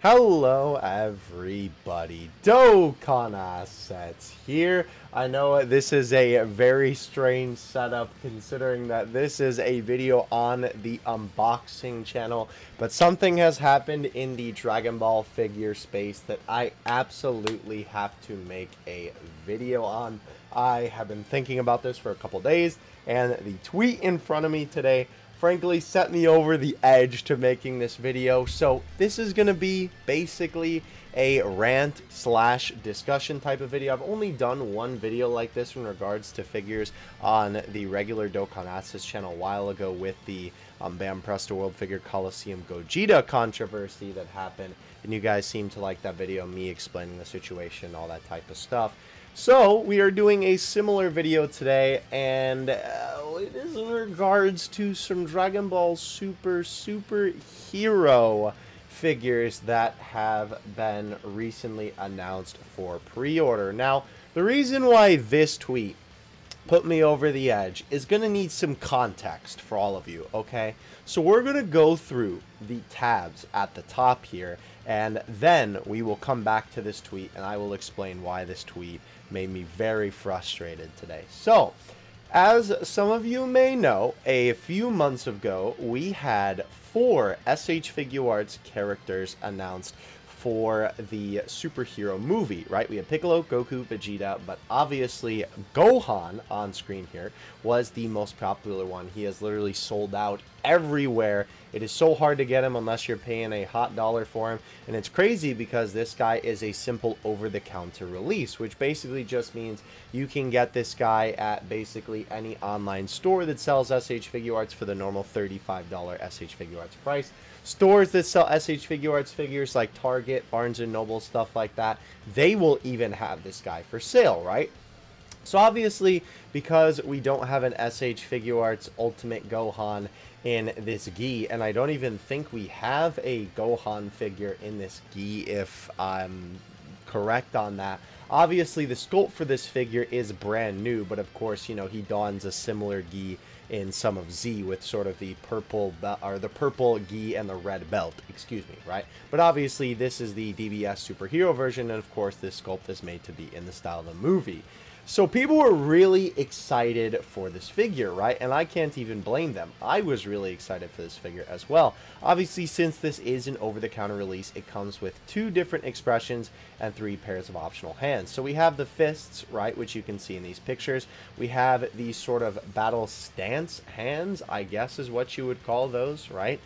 Hello everybody, Dokkan Assets here. I know this is a very strange setup considering that this is a video on the unboxing channel, but something has happened in the Dragon Ball figure space that I absolutely have to make a video on. I have been thinking about this for a couple days, and the tweet in front of me today frankly set me over the edge to making this video. So this is going to be basically a rant slash discussion type of video. I've only done one video like this in regards to figures on the regular Dokkan Assets channel a while ago with the Bam Presto World Figure Coliseum Gogeta controversy that happened, and you guys seem to like that video, me explaining the situation, all that type of stuff. So we are doing a similar video today, and it is in regards to some Dragon Ball Super Hero figures that have been recently announced for pre-order. Now, the reason why this tweet put me over the edge is going to need some context for all of you, okay? So we're going to go through the tabs at the top here, and then we will come back to this tweet, and I will explain why this tweet made me very frustrated today. So, as some of you may know, a few months ago, we had 4 SH Figuarts characters announced for the superhero movie, right? We had Piccolo, Goku, Vegeta, but obviously Gohan on screen here was the most popular one. He has literally sold out everywhere. It is so hard to get him unless you're paying a hot dollar for him, and it's crazy because this guy is a simple over-the-counter release, which basically just means you can get this guy at basically any online store that sells SH Figuarts for the normal $35 SH Figuarts price. Stores that sell SH Figuarts figures like Target, Barnes & Noble, stuff like that, they will even have this guy for sale, right? So obviously, because we don't have an SH Figuarts Ultimate Gohan in this gi, and I don't even think we have a Gohan figure in this gi if I'm correct on that. Obviously, the sculpt for this figure is brand new, but of course, you know, he dons a similar gi in some of Z with sort of the purple or the purple gi and the red belt, excuse me, right? But obviously, this is the DBS superhero version, and of course, this sculpt is made to be in the style of the movie. So people were really excited for this figure, right? And I can't even blame them. I was really excited for this figure as well. Obviously, since this is an over-the-counter release, it comes with 2 different expressions and 3 pairs of optional hands. So we have the fists, right, which you can see in these pictures. We have these sort of battle stance hands, I guess is what you would call those, right?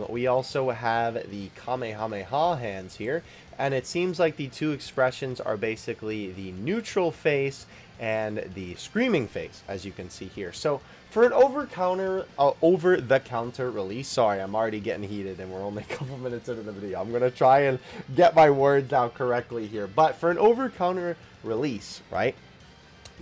We also have the Kamehameha hands here, and it seems like the 2 expressions are basically the neutral face and the screaming face, as you can see here. So for an over-the-counter release, sorry, I'm already getting heated and we're only a couple minutes into the video. I'm going to try and get my words out correctly here. But for an over-counter release, right,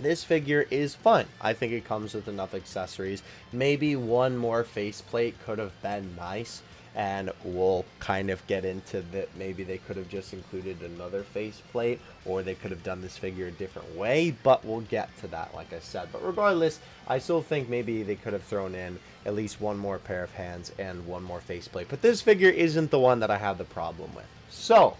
this figure is fun. I think it comes with enough accessories. Maybe one more faceplate could have been nice, and we'll kind of get into that. Maybe they could have just included another faceplate, or they could have done this figure a different way, but we'll get to that, like I said. But regardless, I still think maybe they could have thrown in at least one more pair of hands and one more faceplate. But this figure isn't the one that I have the problem with. So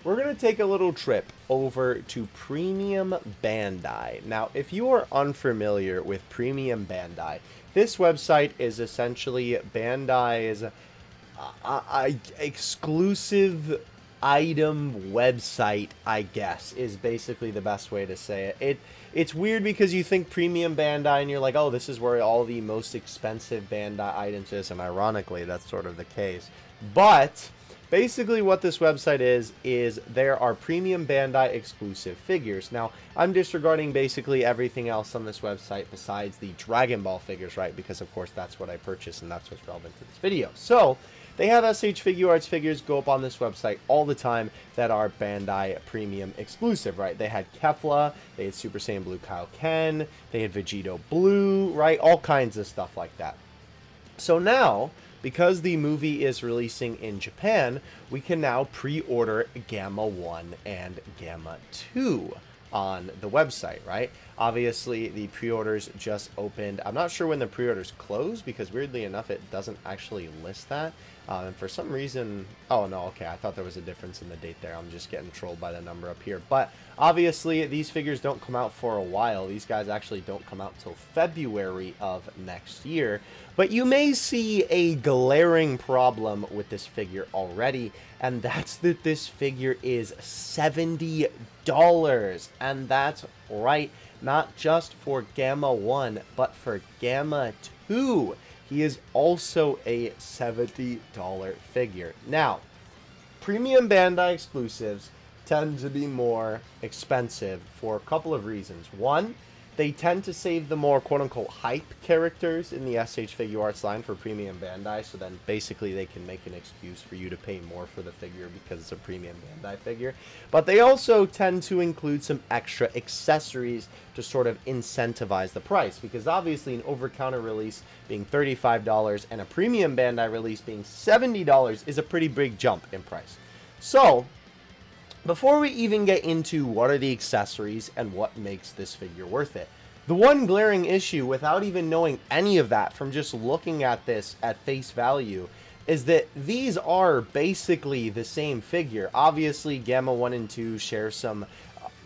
we're going to take a little trip over to Premium Bandai. Now, if you are unfamiliar with Premium Bandai, this website is essentially Bandai's exclusive item website, I guess, is basically the best way to say it. It's weird because you think Premium Bandai and you're like, oh, this is where all the most expensive Bandai items is, and ironically, that's sort of the case. But basically what this website is there are Premium Bandai exclusive figures. Now, I'm disregarding basically everything else on this website besides the Dragon Ball figures, right? Because, of course, that's what I purchased and that's what's relevant to this video. So they have SH Figuarts figures go up on this website all the time that are Bandai Premium exclusive, right? They had Kefla, they had Super Saiyan Blue Kaioken, they had Vegito Blue, right? All kinds of stuff like that. So now, because the movie is releasing in Japan, we can now pre-order Gamma 1 and Gamma 2 on the website, right? Obviously, the pre-orders just opened. I'm not sure when the pre-orders close because weirdly enough, it doesn't actually list that. And for some reason, oh no, okay, I thought there was a difference in the date there. I'm just getting trolled by the number up here. But obviously, these figures don't come out for a while. These guys actually don't come out till February of next year. But you may see a glaring problem with this figure already, and that's that this figure is $70. And that's right, not just for Gamma 1, but for Gamma 2. He is also a $70 figure. Now, premium Bandai exclusives tend to be more expensive for a couple of reasons. One, they tend to save the more quote-unquote hype characters in the SH Figuarts line for premium Bandai, so then basically they can make an excuse for you to pay more for the figure because it's a premium Bandai figure. But they also tend to include some extra accessories to sort of incentivize the price, because obviously an over-counter release being $35 and a premium Bandai release being $70 is a pretty big jump in price. So before we even get into what are the accessories and what makes this figure worth it, the one glaring issue, without even knowing any of that from just looking at this at face value, is that these are basically the same figure. Obviously, Gamma 1 and 2 share some,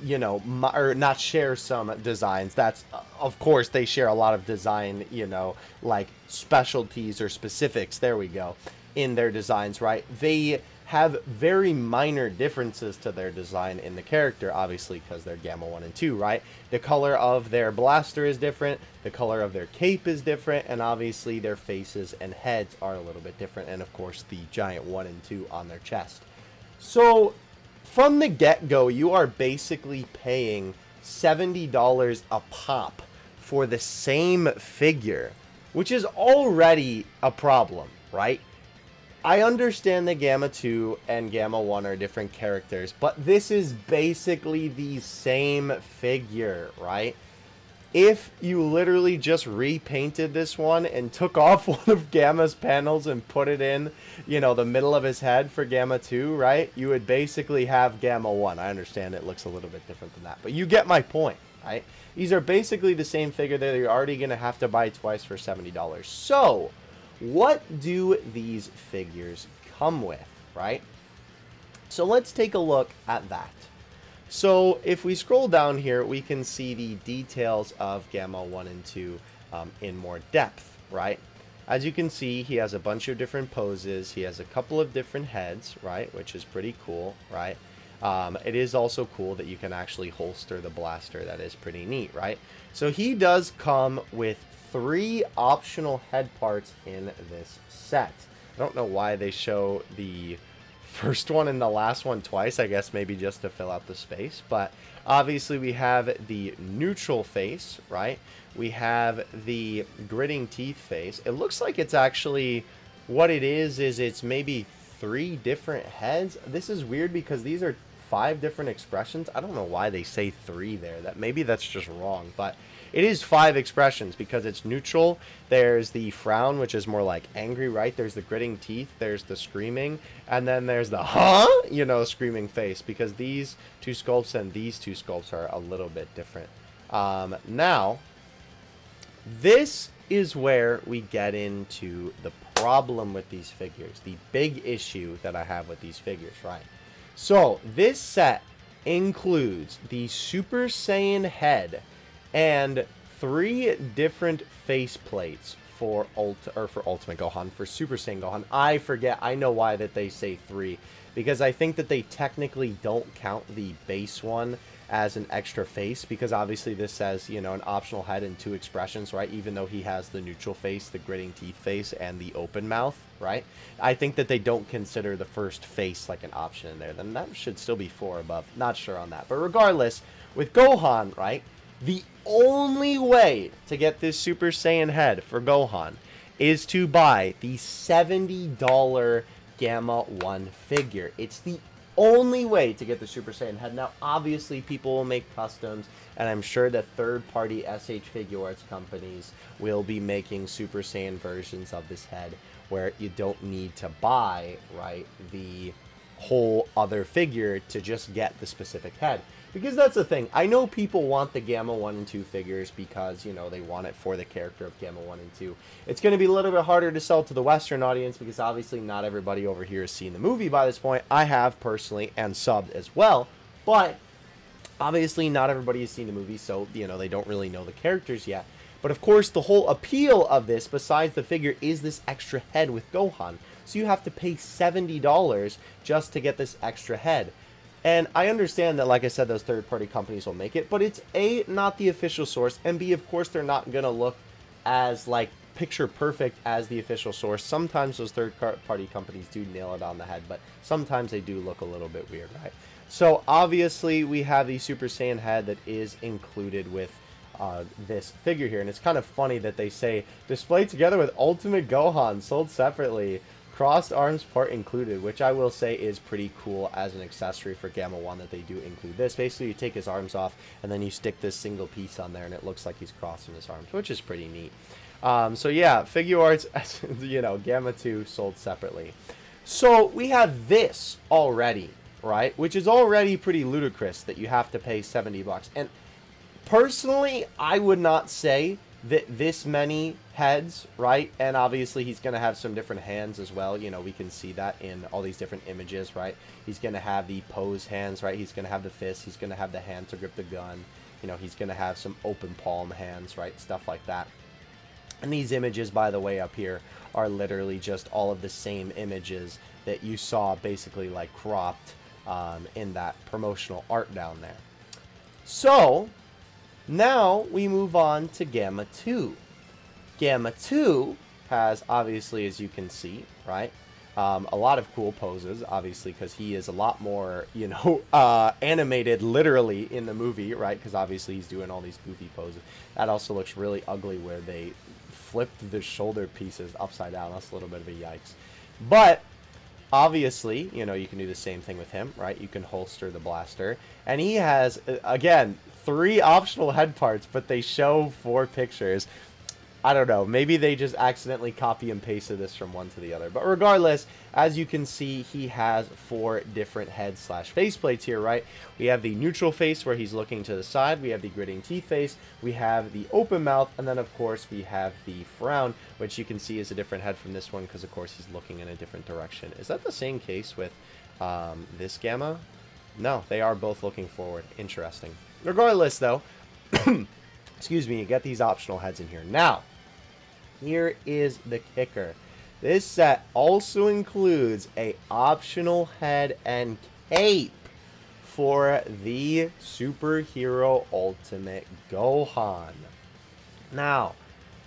you know, or not share some designs. That's, of course, they share a lot of design, you know, like specialties or specifics, there we go, in their designs, right? They have very minor differences to their design in the character, obviously, because they're Gamma 1 and 2, right? The color of their blaster is different, the color of their cape is different, and obviously their faces and heads are a little bit different, and of course the giant 1 and 2 on their chest. So from the get-go, you are basically paying $70 a pop for the same figure, which is already a problem, right? I understand that Gamma 2 and Gamma 1 are different characters, but this is basically the same figure, right? If you literally just repainted this one and took off one of Gamma's panels and put it in, you know, the middle of his head for Gamma 2, right? You would basically have Gamma 1. I understand it looks a little bit different than that, but you get my point, right? These are basically the same figure that you're already going to have to buy twice for $70. So what do these figures come with, right? So let's take a look at that. So if we scroll down here, we can see the details of Gamma 1 and 2 in more depth, right? As you can see, he has a bunch of different poses. He has a couple of different heads, right? Which is pretty cool, right? It is also cool that you can actually holster the blaster. That is pretty neat, right? So he does come with 3 optional head parts in this set. I don't know why they show the first one and the last one twice. I guess maybe just to fill out the space. But obviously we have the neutral face, right? We have the gritting teeth face. It looks like it's actually, what it is it's maybe 3 different heads. This is weird because these are 5 different expressions. I don't know why they say 3 there. Maybe that's just wrong, but it is 5 expressions because it's neutral. There's the frown, which is more like angry, right? There's the gritting teeth, there's the screaming, and then there's the you know, screaming face, because these 2 sculpts and these 2 sculpts are a little bit different. Now, this is where we get into the problem with these figures, the big issue that I have with these figures, right? So this set includes the Super Saiyan head and 3 different face plates for Ultimate Gohan, for Super Saiyan Gohan. I forget. I know why that they say 3, because I think that they technically don't count the base one as an extra face, because obviously this says, you know, an optional head and 2 expressions, right? Even though he has the neutral face, the gritting teeth face, and the open mouth, right? I think that they don't consider the first face like an option in there. Then that should still be 4 above. Not sure on that. But regardless, with Gohan, right, the only way to get this Super Saiyan head for Gohan is to buy the $70 Gamma 1 figure. It's the only way to get the Super Saiyan head. Now, obviously, people will make customs, and I'm sure that third-party SH Figuarts companies will be making Super Saiyan versions of this head where you don't need to buy, right, the whole other figure to just get the specific head. Because that's the thing. I know people want the Gamma 1 and 2 figures because, you know, they want it for the character of Gamma 1 and 2. It's going to be a little bit harder to sell to the Western audience because obviously not everybody over here has seen the movie by this point. I have personally and subbed as well. But obviously not everybody has seen the movie, so, you know, they don't really know the characters yet. But of course, the whole appeal of this, besides the figure, is this extra head with Gohan. So you have to pay $70 just to get this extra head. And I understand that, like I said, those third-party companies will make it, but it's A, not the official source, and B, of course, they're not going to look as, like, picture perfect as the official source. Sometimes those third-party companies do nail it on the head, but sometimes they do look a little bit weird, right? So, obviously, we have the Super Saiyan head that is included with this figure here, and it's kind of funny that they say displayed together with Ultimate Gohan, sold separately, crossed arms part included, which I will say is pretty cool as an accessory for Gamma 1 that they do include this. Basically, you take his arms off and then you stick this single piece on there and it looks like he's crossing his arms, which is pretty neat. So yeah, Figuarts, you know, Gamma 2 sold separately. So we have this already, right, which is already pretty ludicrous that you have to pay 70 bucks. And personally, I would not say that this many heads, right? And obviously he's going to have some different hands as well. You know, we can see that in all these different images, right? He's going to have the pose hands, right? He's going to have the fist. He's going to have the hand to grip the gun. You know, he's going to have some open palm hands, right? Stuff like that. And these images, by the way, up here are literally just all of the same images that you saw basically like cropped in that promotional art down there. So now we move on to Gamma 2. Gamma 2 has, obviously, as you can see, right, a lot of cool poses, obviously, because he is a lot more, you know, animated literally in the movie, right, because obviously he's doing all these goofy poses. That also looks really ugly where they flipped the shoulder pieces upside down. That's a little bit of a yikes. But obviously, you know, you can do the same thing with him, right? You can holster the blaster. And he has, again, 3 optional head parts, but they show 4 pictures. I don't know. Maybe they just accidentally copy and pasted this from one to the other. But regardless, as you can see, he has 4 different head slash face plates here, right? We have the neutral face where he's looking to the side. We have the gritting teeth face. We have the open mouth. And then, of course, we have the frown, which you can see is a different head from this one because, of course, he's looking in a different direction. Is that the same case with this Gamma? No, they are both looking forward. Interesting. Regardless, though, excuse me, you get these optional heads in here. Now, here is the kicker. This set also includes a optional head and cape for the Superhero Ultimate Gohan. Now,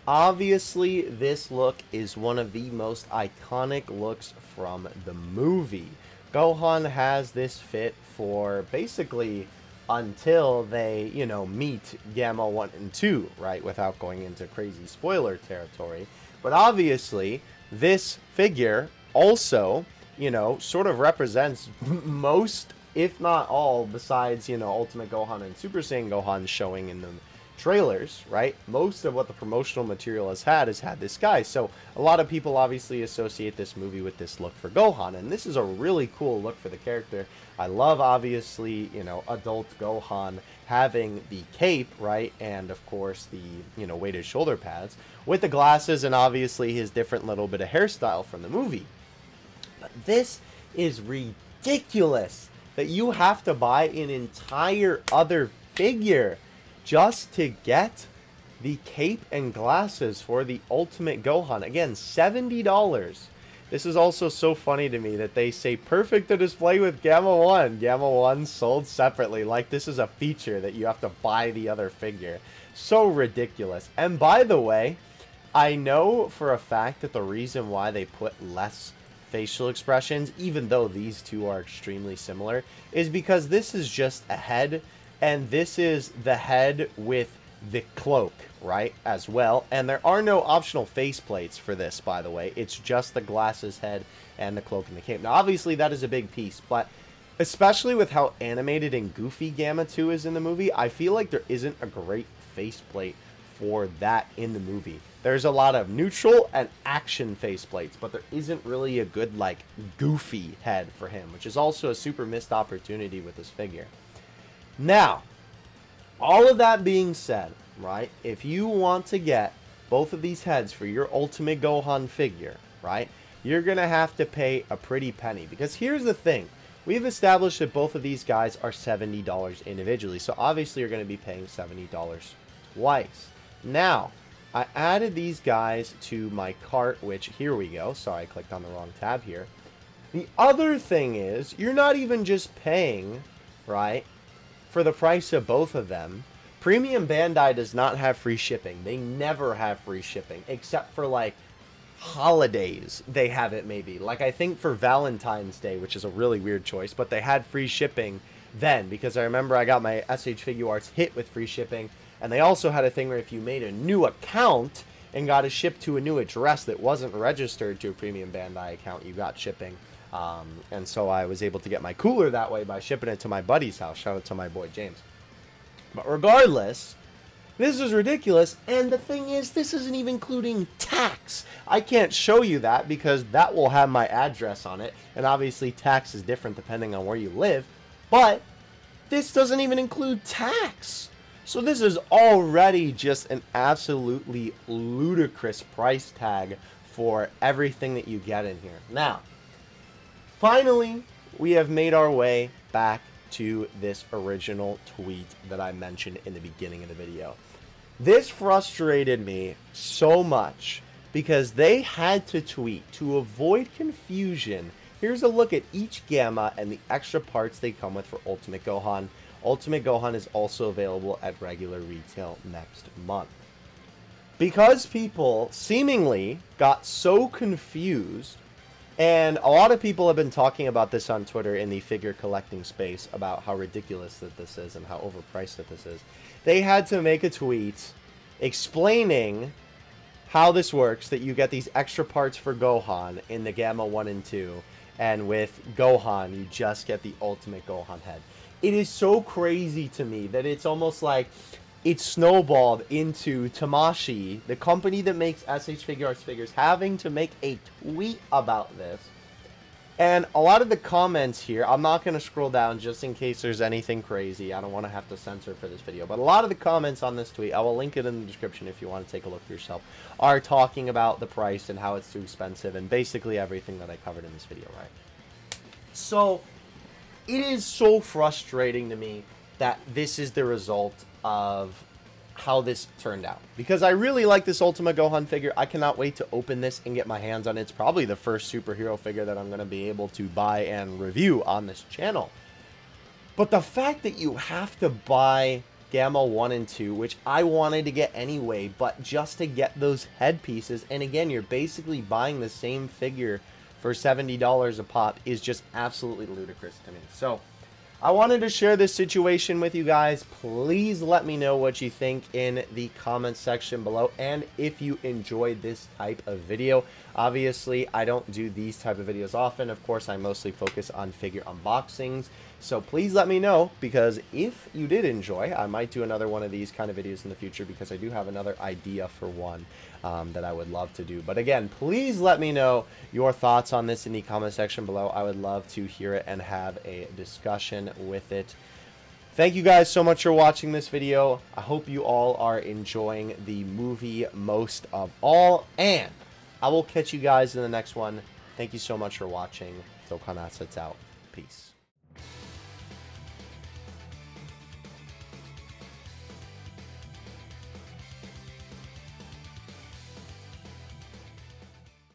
obviously, this look is one of the most iconic looks from the movie. Gohan has this fit for basically until they, you know, meet Gamma 1 and 2, right, without going into crazy spoiler territory. But obviously, this figure also, you know, sort of represents most, if not all, besides, you know, Ultimate Gohan and Super Saiyan Gohan showing in the trailers, right? Most of what the promotional material has had this guy. So a lot of people obviously associate this movie with this look for Gohan, and this is a really cool look for the character. I love, obviously, you know, adult Gohan having the cape, right, and of course the, you know, weighted shoulder pads with the glasses and obviously his different little bit of hairstyle from the movie. But this is ridiculous that you have to buy an entire other figure just to get the cape and glasses for the Ultimate Gohan. Again, $70. This is also so funny to me that they say perfect to display with Gamma 1. Gamma 1 sold separately. Like this is a feature that you have to buy the other figure. So ridiculous. And by the way, I know for a fact that the reason why they put less facial expressions, even though these two are extremely similar, is because this is just a head. And this is the head with the cloak, right, as well. And there are no optional face plates for this, by the way. It's just the glasses head and the cloak and the cape. Now, obviously, that is a big piece, but especially with how animated and goofy Gamma 2 is in the movie, I feel like there isn't a great faceplate for that in the movie. There's a lot of neutral and action faceplates, but there isn't really a good, like, goofy head for him, which is also a super missed opportunity with this figure. Now, all of that being said, right, if you want to get both of these heads for your Ultimate Gohan figure, right, you're going to have to pay a pretty penny. Because here's the thing. We've established that both of these guys are $70 individually. So obviously you're going to be paying $70 twice. Now, I added these guys to my cart, which, here we go. Sorry, I clicked on the wrong tab here. The other thing is, you're not even just paying, right, for the price of both of them. Premium Bandai does not have free shipping. They never have free shipping, except for, like, holidays. They have it maybe. Like, I think for Valentine's Day, which is a really weird choice, but they had free shipping then, because I remember I got my SH Figuarts hit with free shipping, and they also had a thing where if you made a new account and got it shipped to a new address that wasn't registered to a Premium Bandai account, you got shipping. And so I was able to get my cooler that way by shipping it to my buddy's house. Shout out to my boy James. But regardless, this is ridiculous. And the thing is, this isn't even including tax. I can't show you that because that will have my address on it. And obviously tax is different depending on where you live. But this doesn't even include tax. So this is already just an absolutely ludicrous price tag for everything that you get in here. Now, finally, we have made our way back to this original tweet that I mentioned in the beginning of the video. This frustrated me so much because they had to tweet to avoid confusion. Here's a look at each Gamma and the extra parts they come with for Ultimate Gohan. Ultimate Gohan is also available at regular retail next month. Because people seemingly got so confused, and a lot of people have been talking about this on Twitter in the figure collecting space about how ridiculous that this is and how overpriced that this is. They had to make a tweet explaining how this works, that you get these extra parts for Gohan in the Gamma 1 and 2, and with Gohan, you just get the Ultimate Gohan head. It is so crazy to me that it's almost like it snowballed into Tamashii, the company that makes SH Figuarts figures, having to make a tweet about this. And a lot of the comments here, I'm not going to scroll down just in case there's anything crazy. I don't want to have to censor for this video. But a lot of the comments on this tweet, I will link it in the description if you want to take a look for yourself, are talking about the price and how it's too expensive and basically everything that I covered in this video, right? So, it is so frustrating to me that this is the result of how this turned out. Because I really like this Ultimate Gohan figure. I cannot wait to open this and get my hands on it. It's probably the first superhero figure that I'm going to be able to buy and review on this channel. But the fact that you have to buy Gamma 1 and 2, which I wanted to get anyway, but just to get those headpieces, and again, you're basically buying the same figure for $70 a pop, is just absolutely ludicrous to me. So, I wanted to share this situation with you guys. Please let me know what you think in the comments section below. And if you enjoyed this type of video, obviously I don't do these type of videos often. Of course, I mostly focus on figure unboxings. So please let me know, because if you did enjoy, I might do another one of these kind of videos in the future, because I do have another idea for one that I would love to do. But again, please let me know your thoughts on this in the comment section below. I would love to hear it and have a discussion with it. Thank you guys so much for watching this video. I hope you all are enjoying the movie most of all, and I will catch you guys in the next one. Thank you so much for watching. Dokkan Assets out. Peace.